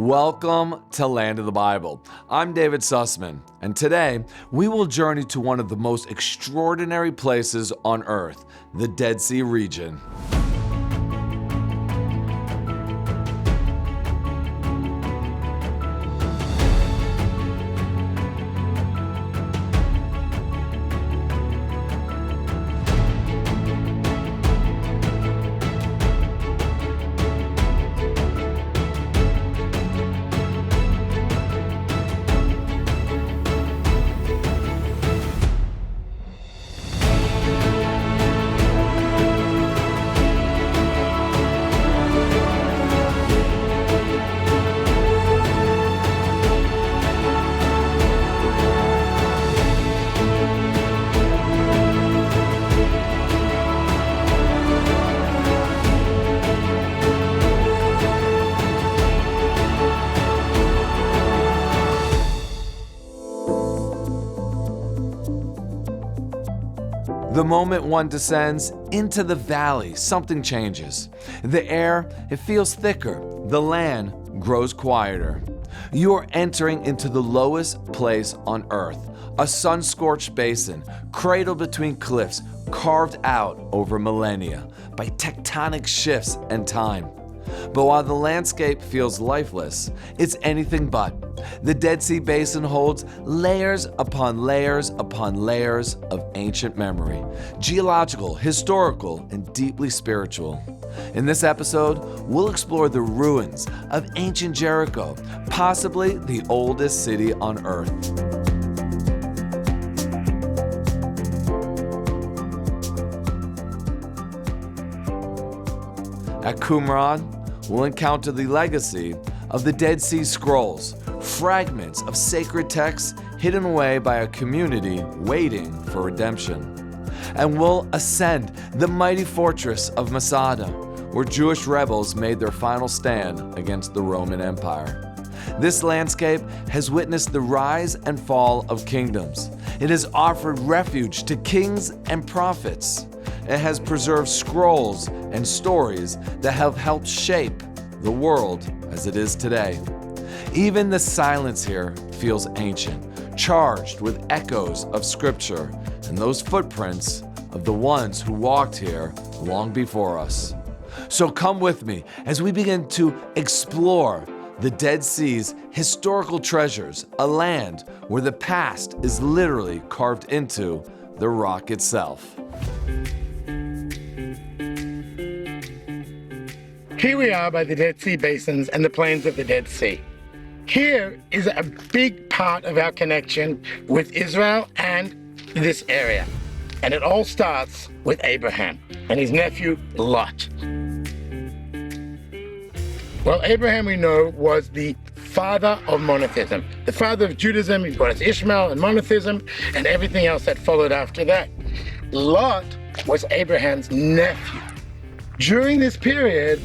Welcome to Land of the Bible. I'm David Sussman, and today we will journey to one of the most extraordinary places on earth, the Dead Sea region. The moment one descends into the valley, something changes. The air, it feels thicker. The land grows quieter. You are entering into the lowest place on earth, a sun-scorched basin, cradled between cliffs, carved out over millennia by tectonic shifts and time. But while the landscape feels lifeless, it's anything but. The Dead Sea Basin holds layers upon layers upon layers of ancient memory, geological, historical, and deeply spiritual. In this episode, we'll explore the ruins of ancient Jericho, possibly the oldest city on earth. At Qumran, we'll encounter the legacy of the Dead Sea Scrolls, fragments of sacred texts hidden away by a community waiting for redemption. And we'll ascend the mighty fortress of Masada, where Jewish rebels made their final stand against the Roman Empire. This landscape has witnessed the rise and fall of kingdoms. It has offered refuge to kings and prophets. It has preserved scrolls and stories that have helped shape the world as it is today. Even the silence here feels ancient, charged with echoes of scripture and those footprints of the ones who walked here long before us. So come with me as we begin to explore the Dead Sea's historical treasures, a land where the past is literally carved into the rock itself. Here we are by the Dead Sea Basins and the plains of the Dead Sea. Here is a big part of our connection with Israel and this area. And it all starts with Abraham and his nephew Lot. Well, Abraham, we know, was the father of monotheism, the father of Judaism. He brought us Ishmael and monotheism and everything else that followed after that. Lot was Abraham's nephew. During this period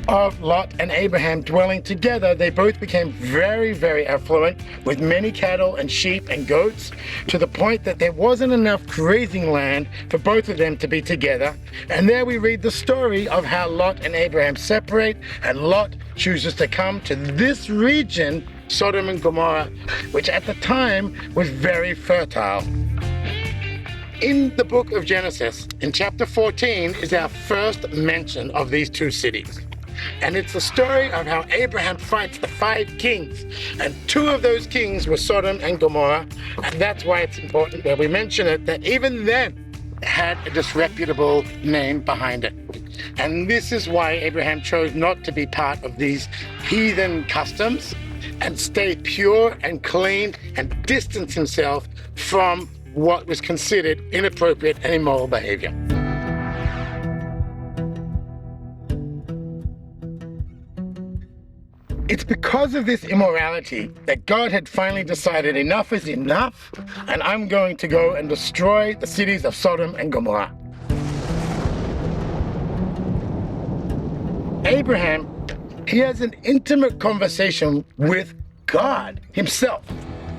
of Lot and Abraham dwelling together, they both became very, very affluent with many cattle and sheep and goats, to the point that there wasn't enough grazing land for both of them to be together. And there we read the story of how Lot and Abraham separate, and Lot chooses to come to this region, Sodom and Gomorrah, which at the time was very fertile. In the book of Genesis, in chapter 14, is our first mention of these two cities. And it's the story of how Abraham fights the 5 kings. And 2 of those kings were Sodom and Gomorrah. And that's why it's important that we mention it, that even then it had a disreputable name behind it. And this is why Abraham chose not to be part of these heathen customs and stay pure and clean and distance himself from what was considered inappropriate and immoral behavior. It's because of this immorality that God had finally decided enough is enough, and I'm going to go and destroy the cities of Sodom and Gomorrah. Abraham, he has an intimate conversation with God himself,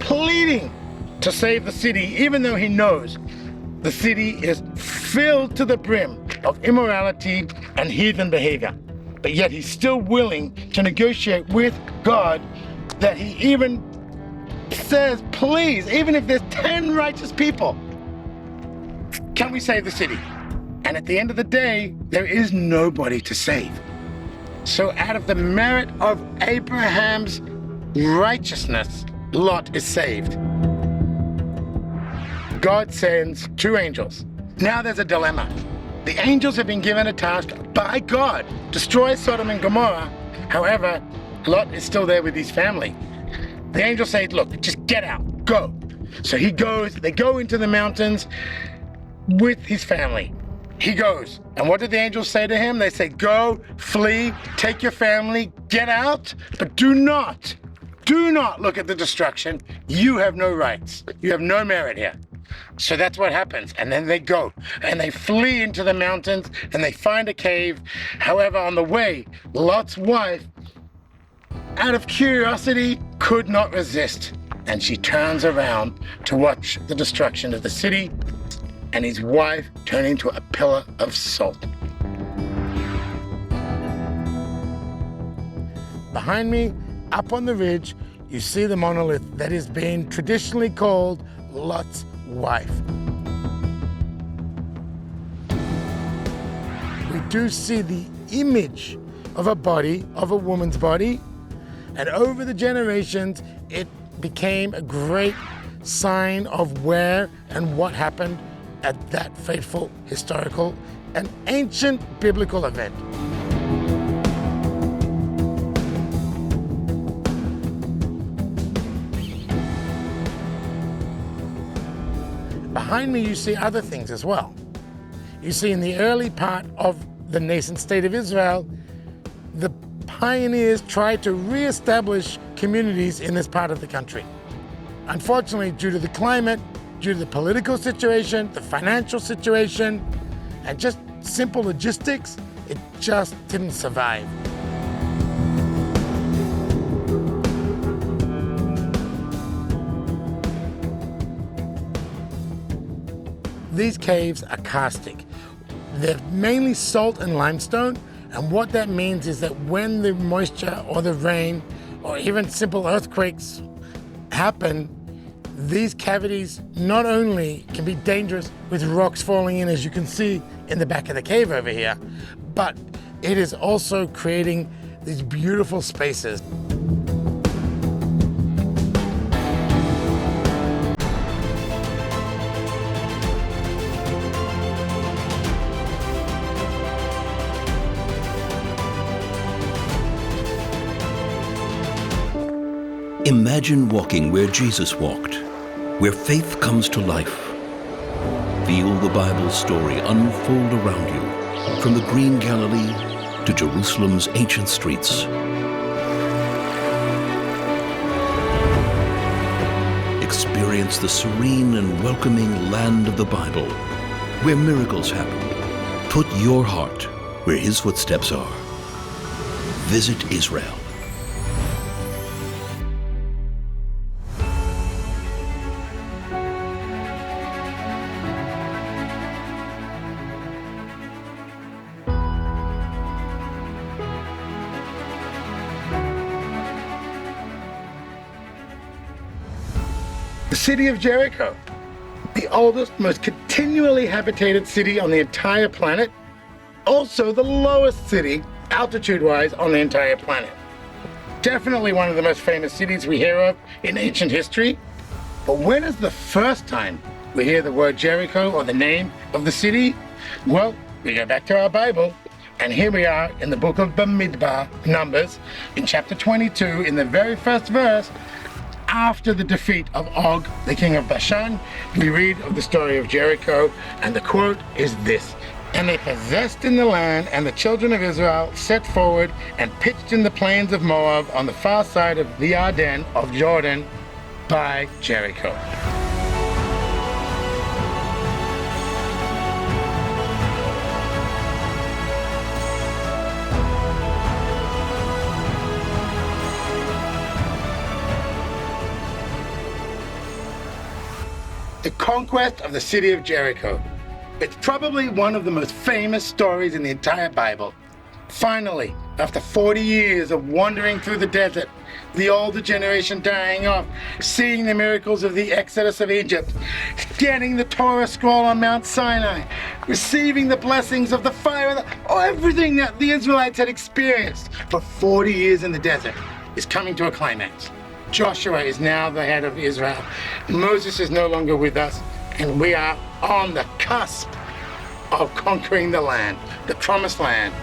pleading to save the city, even though he knows the city is filled to the brim of immorality and heathen behavior. But yet he's still willing to negotiate with God that he even says, please, even if there's 10 righteous people, can we save the city? And at the end of the day, there is nobody to save. So out of the merit of Abraham's righteousness, Lot is saved. God sends 2 angels. Now there's a dilemma. The angels have been given a task by God, destroy Sodom and Gomorrah. However, Lot is still there with his family. The angels say, look, just get out, go. So he goes, they go into the mountains with his family. He goes, and what did the angels say to him? They say, go, flee, take your family, get out, but do not look at the destruction. You have no rights. You have no merit here. So that's what happens. And then they go, and they flee into the mountains, and they find a cave. However, on the way, Lot's wife, out of curiosity, could not resist. And she turns around to watch the destruction of the city, and his wife turned into a pillar of salt. Behind me, up on the ridge, you see the monolith that is being traditionally called Lot's wife. We do see the image of a body, of a woman's body, and over the generations, it became a great sign of where and what happened at that fateful, historical, and ancient biblical event. Behind me, you see other things as well. You see in the early part of the nascent state of Israel, the pioneers tried to reestablish communities in this part of the country. Unfortunately, due to the climate, due to the political situation, the financial situation, and just simple logistics, it just didn't survive. These caves are karstic. They're mainly salt and limestone, and what that means is that when the moisture or the rain or even simple earthquakes happen, these cavities not only can be dangerous with rocks falling in, as you can see in the back of the cave over here, but it is also creating these beautiful spaces. Imagine walking where Jesus walked, where faith comes to life. Feel the Bible story unfold around you, from the green Galilee to Jerusalem's ancient streets. Experience the serene and welcoming land of the Bible, where miracles happen. Put your heart where His footsteps are. Visit Israel. The city of Jericho, the oldest, most continually habitated city on the entire planet, also the lowest city, altitude-wise, on the entire planet. Definitely one of the most famous cities we hear of in ancient history. But when is the first time we hear the word Jericho or the name of the city? Well, we go back to our Bible, and here we are in the book of Bamidbar, Numbers, in chapter 22, in the very first verse. After the defeat of Og, the king of Bashan, we read of the story of Jericho, and the quote is this: "And they possessed in the land, and the children of Israel set forward and pitched in the plains of Moab on the far side of the Arden of Jordan by Jericho." The conquest of the city of Jericho. It's probably one of the most famous stories in the entire Bible. Finally, after 40 years of wandering through the desert, the older generation dying off, seeing the miracles of the Exodus of Egypt, getting the Torah scroll on Mount Sinai, receiving the blessings of the fire, everything that the Israelites had experienced for 40 years in the desert is coming to a climax. Joshua is now the head of Israel. Moses is no longer with us, and we are on the cusp of conquering the land, the promised land.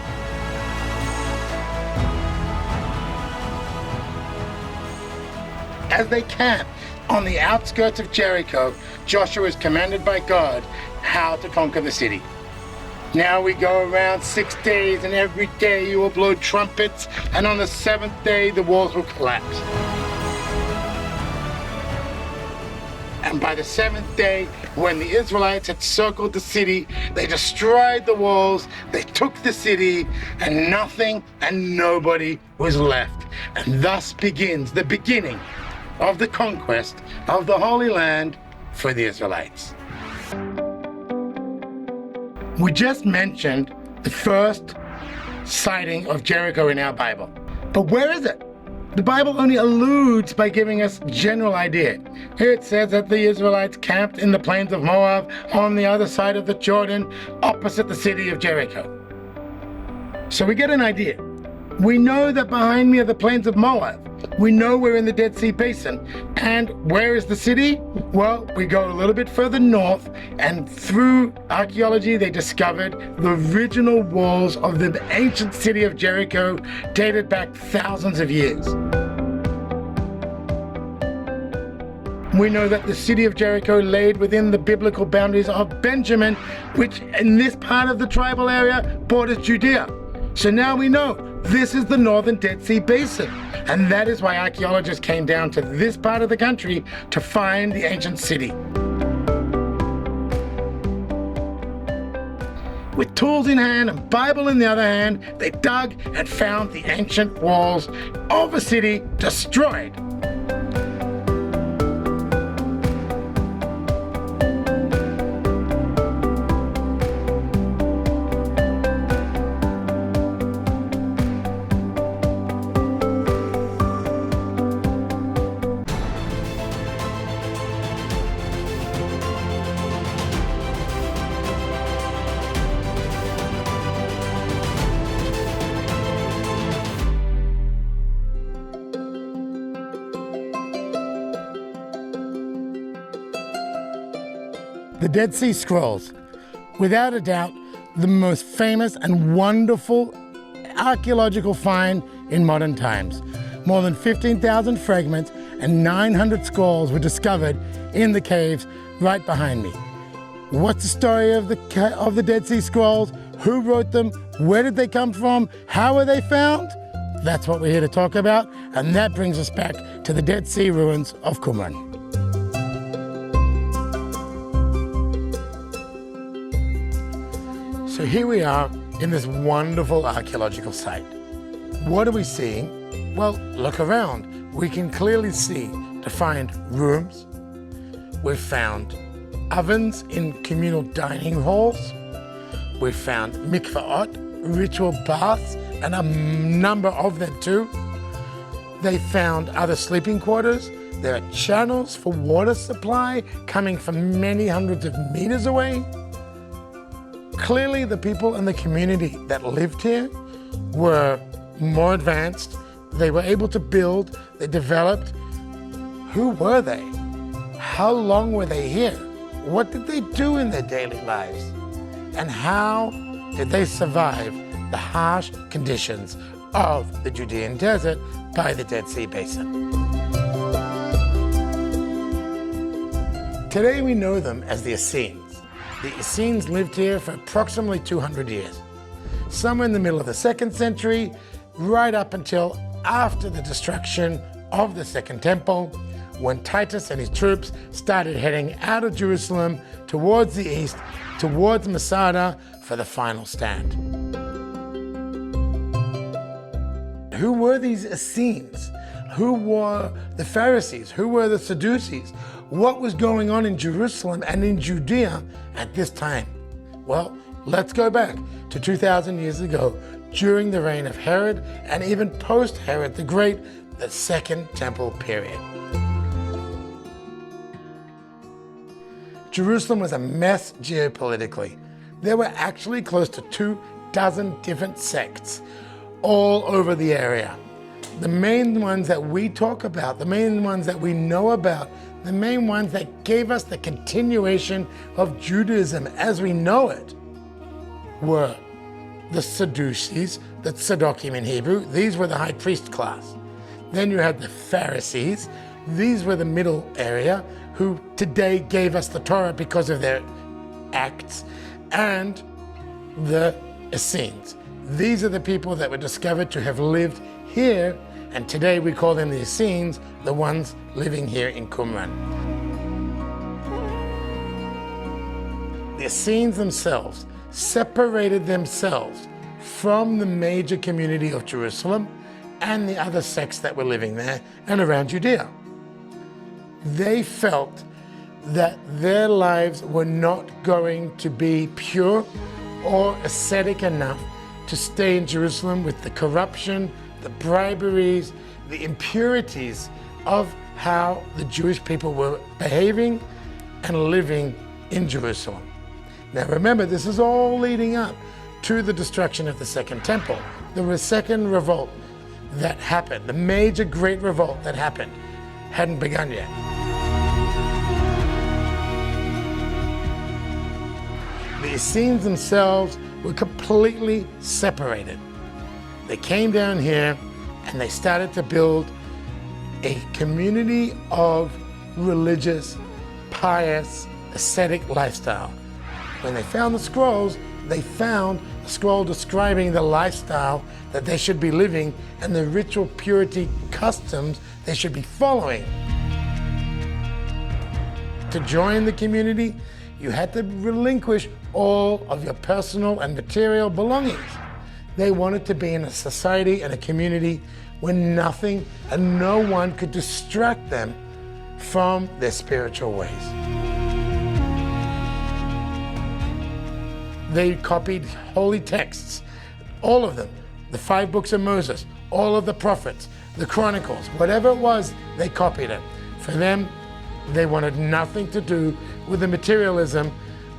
As they camp on the outskirts of Jericho, Joshua is commanded by God how to conquer the city. Now we go around 6 days, and every day you will blow trumpets, and on the 7th day the walls will collapse. And by the 7th day, when the Israelites had circled the city, they destroyed the walls, they took the city, and nothing and nobody was left. And thus begins the beginning of the conquest of the Holy Land for the Israelites. We just mentioned the first sighting of Jericho in our Bible. But where is it? The Bible only alludes by giving us general idea. Here it says that the Israelites camped in the plains of Moab on the other side of the Jordan, opposite the city of Jericho. So we get an idea. We know that behind me are the plains of Moab. We know we're in the Dead Sea Basin. And where is the city? Well, we go a little bit further north, and through archaeology they discovered the original walls of the ancient city of Jericho, dated back thousands of years. We know that the city of Jericho laid within the biblical boundaries of Benjamin, which in this part of the tribal area borders Judea. So now we know this is the northern Dead Sea Basin, and that is why archaeologists came down to this part of the country to find the ancient city. With tools in hand and Bible in the other hand, they dug and found the ancient walls of a city destroyed. The Dead Sea Scrolls, without a doubt, the most famous and wonderful archaeological find in modern times. More than 15,000 fragments and 900 scrolls were discovered in the caves right behind me. What's the story of the Dead Sea Scrolls? Who wrote them? Where did they come from? How were they found? That's what we're here to talk about, and that brings us back to the Dead Sea ruins of Qumran. So here we are in this wonderful archaeological site. What are we seeing? Well, look around. We can clearly see defined rooms. We've found ovens in communal dining halls. We've found mikvaot, ritual baths, and a number of them too. They found other sleeping quarters. There are channels for water supply coming from many hundreds of meters away. Clearly, the people in the community that lived here were more advanced. They were able to build, they developed. Who were they? How long were they here? What did they do in their daily lives? And how did they survive the harsh conditions of the Judean desert by the Dead Sea Basin? Today we know them as the Essenes. The Essenes lived here for approximately 200 years, somewhere in the middle of the 2nd century, right up until after the destruction of the Second Temple, when Titus and his troops started heading out of Jerusalem towards the east, towards Masada for the final stand. Who were these Essenes? Who were the Pharisees? Who were the Sadducees? What was going on in Jerusalem and in Judea at this time? Well, let's go back to 2,000 years ago, during the reign of Herod, and even post-Herod the Great, the Second Temple period. Jerusalem was a mess geopolitically. There were actually close to 24 different sects all over the area. The main ones that we talk about, the main ones that we know about, the main ones that gave us the continuation of Judaism as we know it were the Sadducees, the Tzaddokim in Hebrew. These were the high priest class. Then you had the Pharisees. These were the middle area, who today gave us the Torah because of their acts, and the Essenes. These are the people that were discovered to have lived here, and today we call them the Essenes, the ones living here in Qumran. The Essenes themselves separated themselves from the major community of Jerusalem and the other sects that were living there and around Judea. They felt that their lives were not going to be pure or ascetic enough to stay in Jerusalem with the corruption, the briberies, the impurities of how the Jewish people were behaving and living in Jerusalem. Now remember, this is all leading up to the destruction of the Second Temple. The second revolt that happened, the major great revolt that happened, hadn't begun yet. The Essenes themselves were completely separated. They came down here and they started to build a community of religious, pious, ascetic lifestyle. When they found the scrolls, they found a scroll describing the lifestyle that they should be living and the ritual purity customs they should be following. To join the community, you had to relinquish all of your personal and material belongings. They wanted to be in a society and a community where nothing and no one could distract them from their spiritual ways. They copied holy texts, all of them, the 5 books of Moses, all of the prophets, the Chronicles, whatever it was, they copied it. For them, they wanted nothing to do with the materialism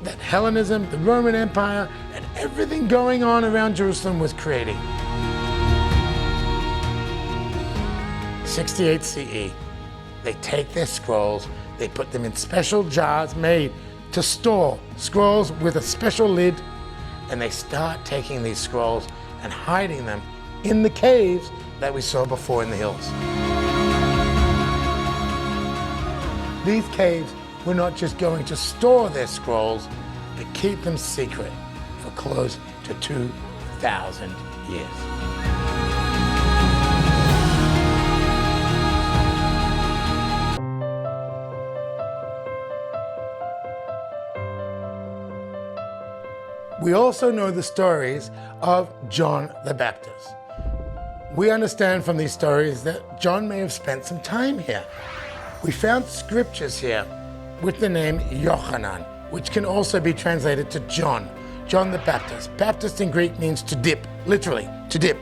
that Hellenism, the Roman Empire, and everything going on around Jerusalem was creating. 68 CE, they take their scrolls, they put them in special jars made to store scrolls with a special lid, and they start taking these scrolls and hiding them in the caves that we saw before in the hills. These caves were not just going to store their scrolls, but keep them secret for close to 2,000 years. We also know the stories of John the Baptist. We understand from these stories that John may have spent some time here. We found scriptures here with the name Yochanan, which can also be translated to John, John the Baptist. Baptist in Greek means to dip, literally, to dip.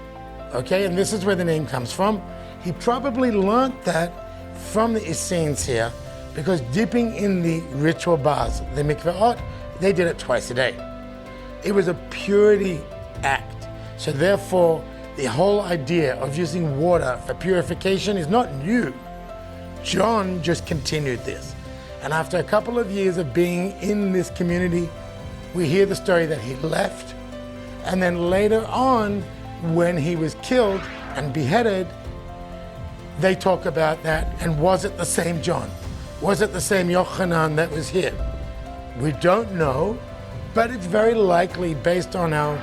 Okay, and this is where the name comes from. He probably learned that from the Essenes here, because dipping in the ritual baths, the mikvaot, they did it twice a day. It was a purity act. So therefore, the whole idea of using water for purification is not new. John just continued this. And after a couple of years of being in this community, we hear the story that he left. And then later on, when he was killed and beheaded, they talk about that. And was it the same John? Was it the same Yochanan that was here? We don't know, but it's very likely, based on our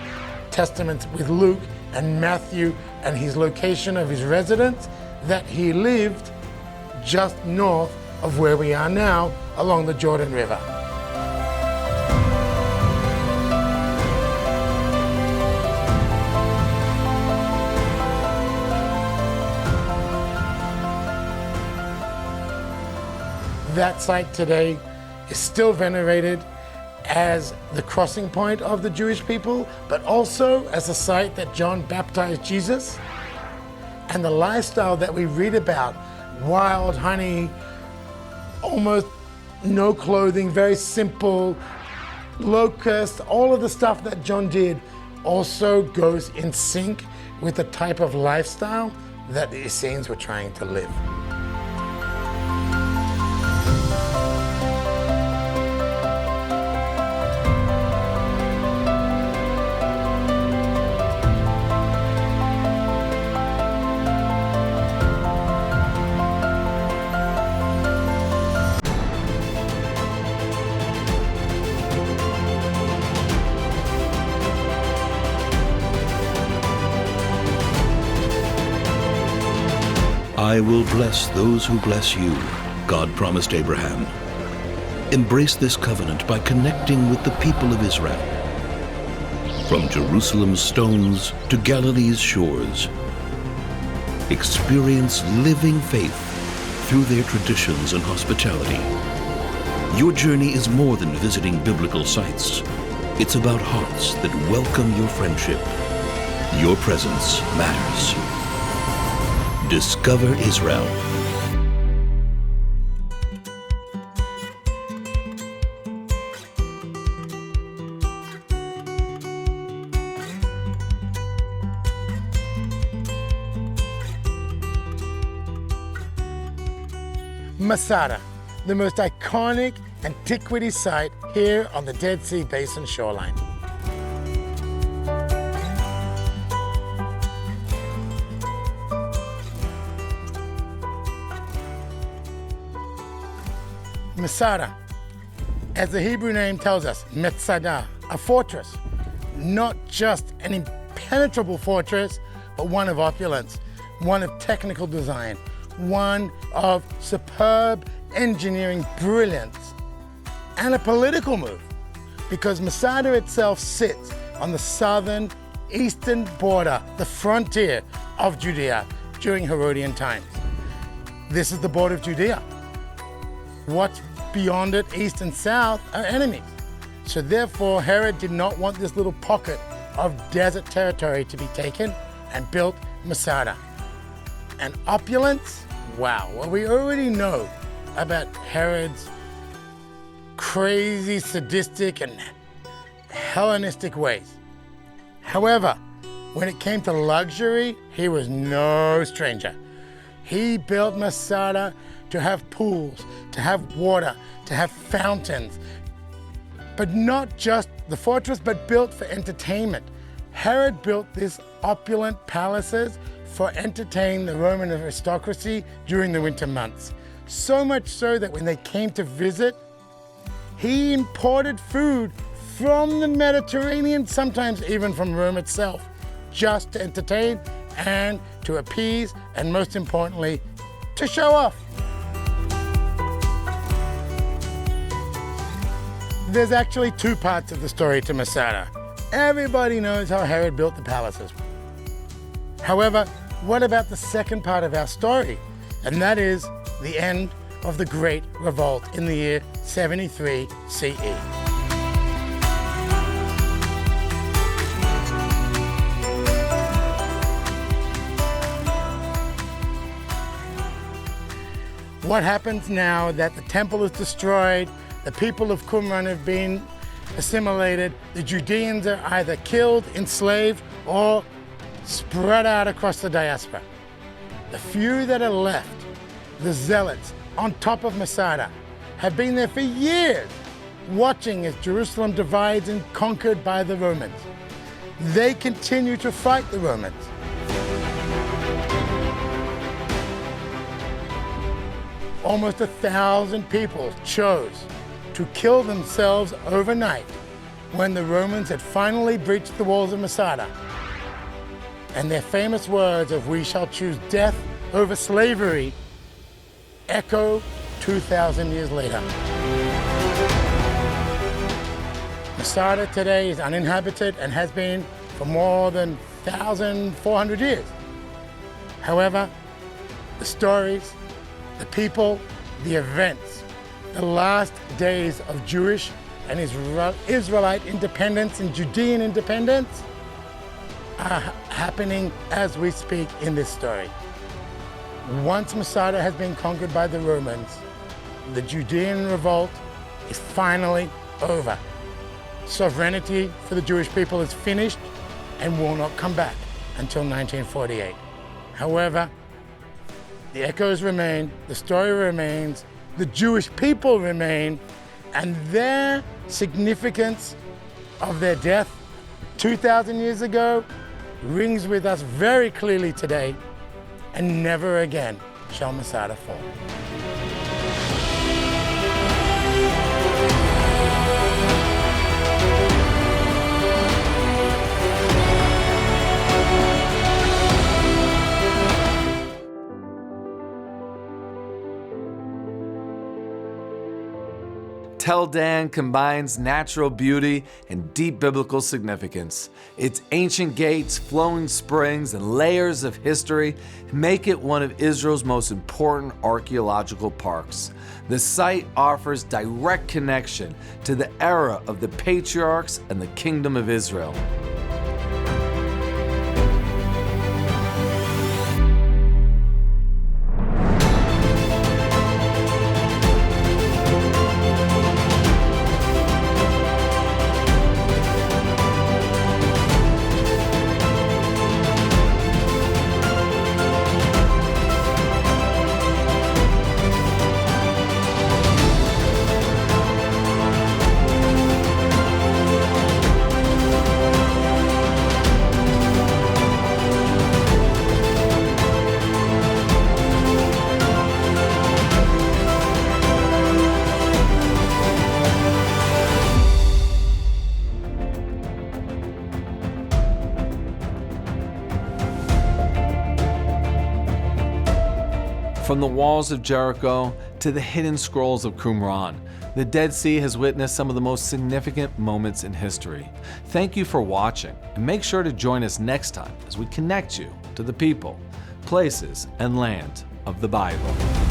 testaments with Luke and Matthew and his location of his residence, that he lived just north of where we are now, along the Jordan River. That site today is still venerated as the crossing point of the Jewish people, but also as a site that John baptized Jesus, And the lifestyle that we read about, wild honey, almost no clothing, very simple, locusts, all of the stuff that John did also goes in sync with the type of lifestyle that the Essenes were trying to live. I will bless those who bless you, God promised Abraham. Embrace this covenant by connecting with the people of Israel. From Jerusalem's stones to Galilee's shores, experience living faith through their traditions and hospitality. Your journey is more than visiting biblical sites. It's about hearts that welcome your friendship. Your presence matters. Discover Israel. Masada, the most iconic antiquity site here on the Dead Sea Basin shoreline. Masada, as the Hebrew name tells us, Masada, a fortress, not just an impenetrable fortress, but one of opulence, one of technical design, one of superb engineering brilliance, and a political move, because Masada itself sits on the southern eastern border, the frontier of Judea during Herodian times. This is the border of Judea. What's beyond it, east and south, are enemies. So therefore, Herod did not want this little pocket of desert territory to be taken and built Masada. And opulence, wow. Well, we already know about Herod's crazy, sadistic, and Hellenistic ways. However, when it came to luxury, he was no stranger. He built Masada to have pools, to have water, to have fountains, but not just the fortress, but built for entertainment. Herod built these opulent palaces for entertaining the Roman aristocracy during the winter months. So much so that when they came to visit, he imported food from the Mediterranean, sometimes even from Rome itself, just to entertain and to appease, and most importantly, to show off. There's actually two parts of the story to Masada. Everybody knows how Herod built the palaces. However, what about the second part of our story? And that is the end of the Great Revolt in the year 73 CE. What happens now that the temple is destroyed, the people of Qumran have been assimilated, the Judeans are either killed, enslaved, or spread out across the diaspora. The few that are left, the zealots, on top of Masada, have been there for years, watching as Jerusalem divides and conquered by the Romans. They continue to fight the Romans. Almost 1,000 people chose to kill themselves overnight when the Romans had finally breached the walls of Masada. And their famous words of "we shall choose death over slavery" echo 2,000 years later. Masada today is uninhabited and has been for more than 1,400 years. However, the stories, the people, the events, the last days of Jewish and Israelite independence and Judean independence are happening as we speak in this story. Once Masada has been conquered by the Romans, the Judean revolt is finally over. Sovereignty for the Jewish people is finished and will not come back until 1948. However, the echoes remain, the story remains, the Jewish people remain, and their significance of their death 2,000 years ago rings with us very clearly today, and never again shall Masada fall. Tel Dan combines natural beauty and deep biblical significance. Its ancient gates, flowing springs, and layers of history make it one of Israel's most important archaeological parks. The site offers direct connection to the era of the patriarchs and the Kingdom of Israel. From the walls of Jericho to the hidden scrolls of Qumran, the Dead Sea has witnessed some of the most significant moments in history. Thank you for watching, and make sure to join us next time as we connect you to the people, places, and land of the Bible.